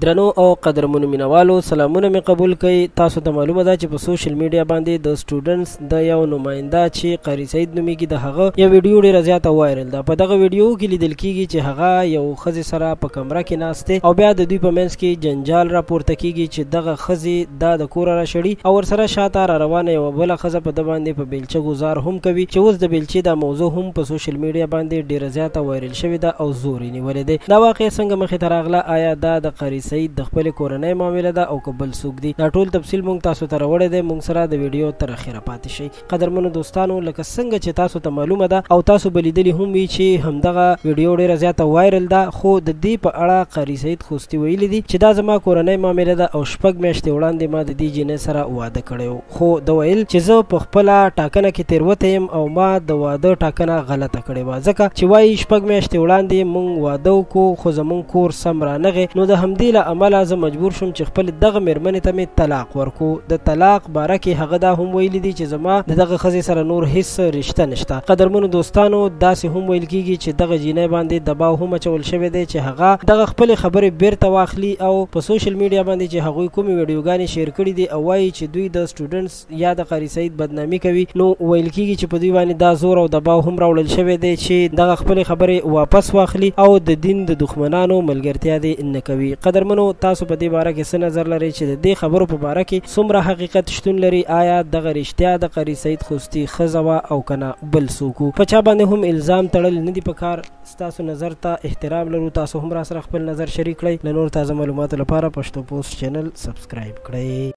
درنو او قدرمنو مینوالو سلامونه می قبول کړئ. تاسو ته معلومه ده چې په سوشل میډیا باندې د سټوډنټس د یو نماینده چې قاری سعید نومیږي د هغه یو ویډیو ډیره زیاته وایرل ده. په دغه ویډیو کې لیدل کیږي چې هغه یو ښځې سره په کمره کې ناسته او بیا د دوی په منځ کې جنجال راپورته کیږي چې دغه ښځې دا د کوره راشړي او ورسره شاته را روانه یوه بله ښځه په ده باندې په بیلچه ګزار هم کوي چې اوس د بیلچې دا موضوع هم په سوشل میډیا باندې ډیره زیاته وایرل شوې ده او زور یې نیولی دی. دا واقع څنګه مخې ته راغله؟ آیا دا د قاری سعید د خپلې کورنۍ معامله ده او که بل څوک دی؟ دا ټول تفصیل مونږ تاسو ته راوړی دی. مونږ سره د ویډیو تر اخره پاتې شئ. قدرمنو دوستانو، لکه څنګه چې تاسو ته معلومه ده او تاسو به لیدلي هم وي چې همدغه ویډیو ډیره زیاته وایرل ده، خو د دې په اړه قاری سعید خوستي ویلي دي چې دا زما کورنۍ معامله ده او 6 میاشتې وړاندې ما د دې جینۍ سره واده کړی و، خو ده ویل چې زه په خپله ټاکنه کې تېروتی یم او ما د واده ټاکنه غلطه کړې وه، ځکه چې وایي 6 میاشتې وړاندې مونږ واده وکړو خو زمونږ کور سم رانغی، نو د همدې له امله زه مجبور شوم چې خپل دغه مېرمنې ته مې طلاق ورکړو. د طلاق باره کې هغه دا هم ویلي دي چې زما د دغه ښځې سره نور هیڅ رشته نشته. قدرمنو دوستانو، داسې هم ویل کیږي چې دغه جینۍ باندې دباو هم اچول شوی دی چې هغه دغه خپلې خبرې بیرته واخلي او په سوشل میډیا باندې چې هغوی کومې ویډیوګانې شیر کړي دي او وایي چې دوی د سټوډنټس یا د قاری سعید بدنامي کوي، نو ویل کیږي چې په دوی باندې دا زور او دباو هم راوړل شوی دی چې دغه خپلې خبرې واپس واخلي او د دین د دښمنانو ملګرتیا دې نه کوي. قدرمنو، تاسو په دې باره کې څه نظر لرئ چې د دې خبرو په باره کې څومره حقیقت شتون لري؟ آیا دغه رښتیا د قاری سعید خوستي ښځه وه او که نه بل څوک و؟ په چا باندې هم الزام تړل نه دي پکار. ستاسو نظر ته احترام لرو. تاسو هم را سره خپل نظر شریک کړئ. له نور تازه معلوماتو لپاره پښتو پوسټ چینل سبسکرایب کړئ.